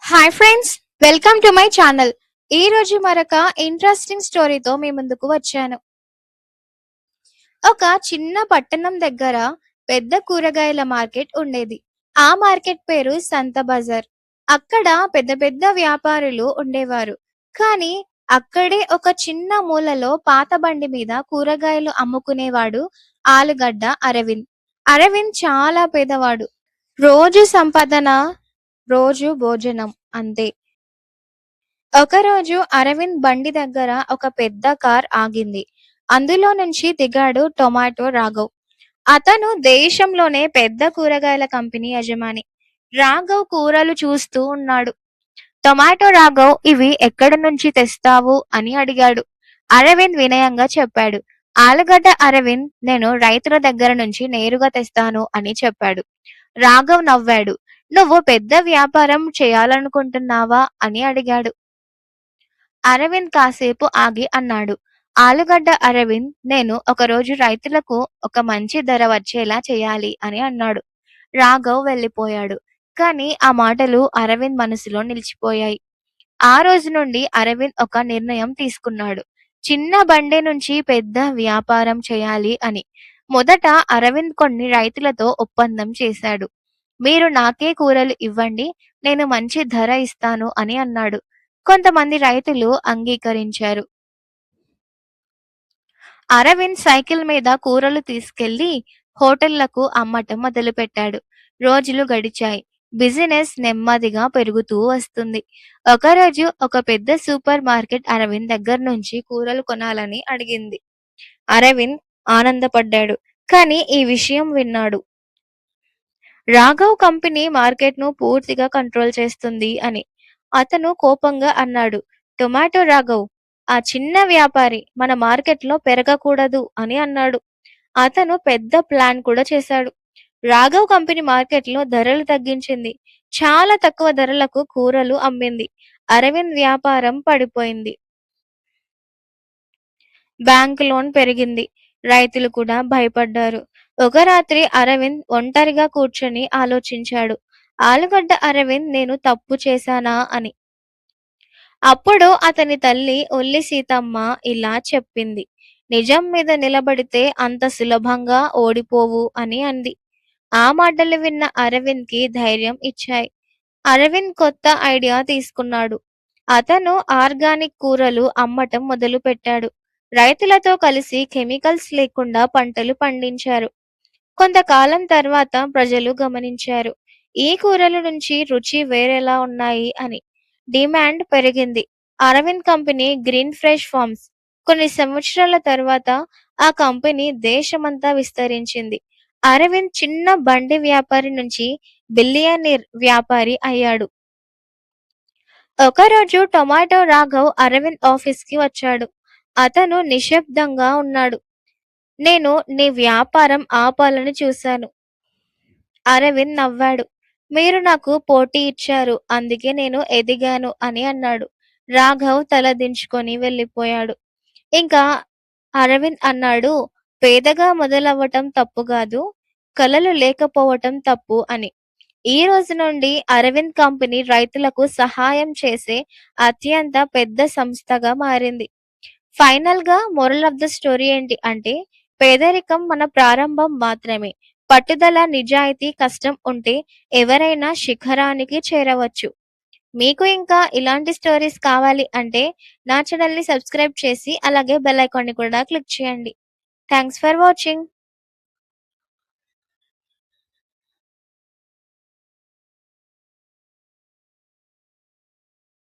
Hi friends, welcome to my channel. ఈ రోజు మరొక ఇంట్రెస్టింగ్ స్టోరీతో మీ ముందుకు వచ్చాను. ఒక చిన్న పట్టణం దగ్గర పెద్ద కూరగాయల మార్కెట్ ఉండేది. ఆ మార్కెట్ పేరు సంత బజార్. అక్కడ పెద్ద పెద్ద వ్యాపారులు ఉండేవారు. కానీ అక్కడే ఒక చిన్న మూలలో పాత బండి మీద కూరగాయలు అమ్ముకునేవాడు ఆలుగడ్డ అరవింద్. అరవింద్ చాలా పేదవాడు. రోజు సంపాదన, రోజు భోజనం అంతే. ఒకరోజు అరవింద్ బండి దగ్గర ఒక పెద్ద కార్ ఆగింది. అందులో నుంచి దిగాడు టొమాటో రాఘవ్. అతను దేశంలోనే పెద్ద కూరగాయల కంపెనీ యజమాని. రాఘవ్ కూరలు చూస్తూ ఉన్నాడు. టొమాటో రాఘవ్, ఇవి ఎక్కడి నుంచి తెస్తావు అని అడిగాడు. అరవింద్ వినయంగా చెప్పాడు. ఆలుగడ్డ అరవింద్, నేను రైతుల దగ్గర నుంచి నేరుగా తెస్తాను అని చెప్పాడు. రాఘవ్ నవ్వాడు. నువ్వు పెద్ద వ్యాపారం చేయాలనుకుంటున్నావా అని అడిగాడు. అరవింద్ కాసేపు ఆగి అన్నాడు. ఆలుగడ్డ అరవింద్, నేను ఒకరోజు రైతులకు ఒక మంచి ధర వచ్చేలా చేయాలి అని అన్నాడు. రాఘవ్ వెళ్ళిపోయాడు. కానీ ఆ మాటలు అరవింద్ మనసులో నిలిచిపోయాయి. ఆ రోజు నుండి అరవింద్ ఒక నిర్ణయం తీసుకున్నాడు. చిన్న బండి నుంచి పెద్ద వ్యాపారం చేయాలి అని. మొదట అరవింద్ కొన్ని రైతులతో ఒప్పందం చేశాడు. మీరు నాకే కూరలు ఇవ్వండి, నేను మంచి ధర ఇస్తాను అని అన్నాడు. కొంతమంది రైతులు అంగీకరించారు. అరవింద్ సైకిల్ మీద కూరలు తీసుకెళ్లి హోటళ్లకు అమ్మటం మొదలుపెట్టాడు. రోజులు గడిచాయి. బిజినెస్ నెమ్మదిగా పెరుగుతూ వస్తుంది. ఒకరోజు ఒక పెద్ద సూపర్ మార్కెట్ అరవింద్ దగ్గర నుంచి కూరలు కొనాలని అడిగింది. అరవింద్ ఆనందపడ్డాడు. కానీ ఈ విషయం విన్నాడు. రాఘవ్ కంపెనీ మార్కెట్ను పూర్తిగా కంట్రోల్ చేస్తుంది అని. అతను కోపంగా అన్నాడు. టొమాటో రాఘవ్, ఆ చిన్న వ్యాపారి మన మార్కెట్లో పెరగకూడదు అని అన్నాడు. అతను పెద్ద ప్లాన్ కూడా చేశాడు. రాఘవ్ కంపెనీ మార్కెట్లో ధరలు తగ్గించింది. చాలా తక్కువ ధరలకు కూరలు అమ్మింది. అరవింద్ వ్యాపారం పడిపోయింది. బ్యాంక్ లోన్ పెరిగింది. రైతులు కూడా భయపడ్డారు. ఒక రాత్రి అరవింద్ ఒంటరిగా కూర్చొని ఆలోచించాడు. ఆలుగడ్డ అరవింద్, నేను తప్పు చేశానా అని. అప్పుడు అతని తల్లి ఒల్లి సీతమ్మ ఇలా చెప్పింది. నిజం మీద నిలబడితే అంత సులభంగా ఓడిపోవు అని అంది. ఆ మాటలు విన్న అరవింద్ కి ధైర్యం ఇచ్చాయి. అరవింద్ కొత్త ఐడియా తీసుకున్నాడు. అతను ఆర్గానిక్ కూరలు అమ్మటం మొదలు పెట్టాడు. రైతులతో కలిసి కెమికల్స్ లేకుండా పంటలు పండించారు. కొంతకాలం తర్వాత ప్రజలు గమనించారు. ఈ కూరల నుంచి రుచి వేరేలా ఉన్నాయి అని. డిమాండ్ పెరిగింది. Arvind company green fresh farms. కొన్ని సంవత్సరాల తర్వాత ఆ కంపెనీ దేశమంతా విస్తరించింది. అరవింద్ చిన్న బండి వ్యాపారి నుంచి బిలియనీర్ వ్యాపారి అయ్యాడు. ఒకరోజు టొమాటో రాఘవ్ అరవింద్ ఆఫీస్ కి వచ్చాడు. అతను నిశ్శబ్దంగా ఉన్నాడు. నేను నీ వ్యాపారం ఆపాలని చూశాను. అరవింద్ నవ్వాడు. మీరు నాకు పోటీ ఇచ్చారు, అందుకే నేను ఎదిగాను అని అన్నాడు. రాఘవ్ తల దించుకొని వెళ్ళిపోయాడు. ఇంకా అరవింద్ అన్నాడు, పేదగా మొదలవ్వటం తప్పు కాదు, కలలు లేకపోవటం తప్పు అని. ఈ రోజు నుండి అరవింద్ కంపెనీ రైతులకు సహాయం చేసే అత్యంత పెద్ద సంస్థగా మారింది. ఫైనల్ గా మోరల్ ఆఫ్ ద స్టోరీ ఏంటి అంటే, పేదరికం మన ప్రారంభం మాత్రమే. పట్టుదల, నిజాయితీ, కష్టం ఉంటే ఎవరైనా శిఖరానికి చేరవచ్చు. మీకు ఇంకా ఇలాంటి స్టోరీస్ కావాలి అంటే నా ఛానల్ ని సబ్స్క్రైబ్ చేసి అలాగే బెల్ ఐకాన్ ని కూడా క్లిక్ చేయండి. Thanks for watching.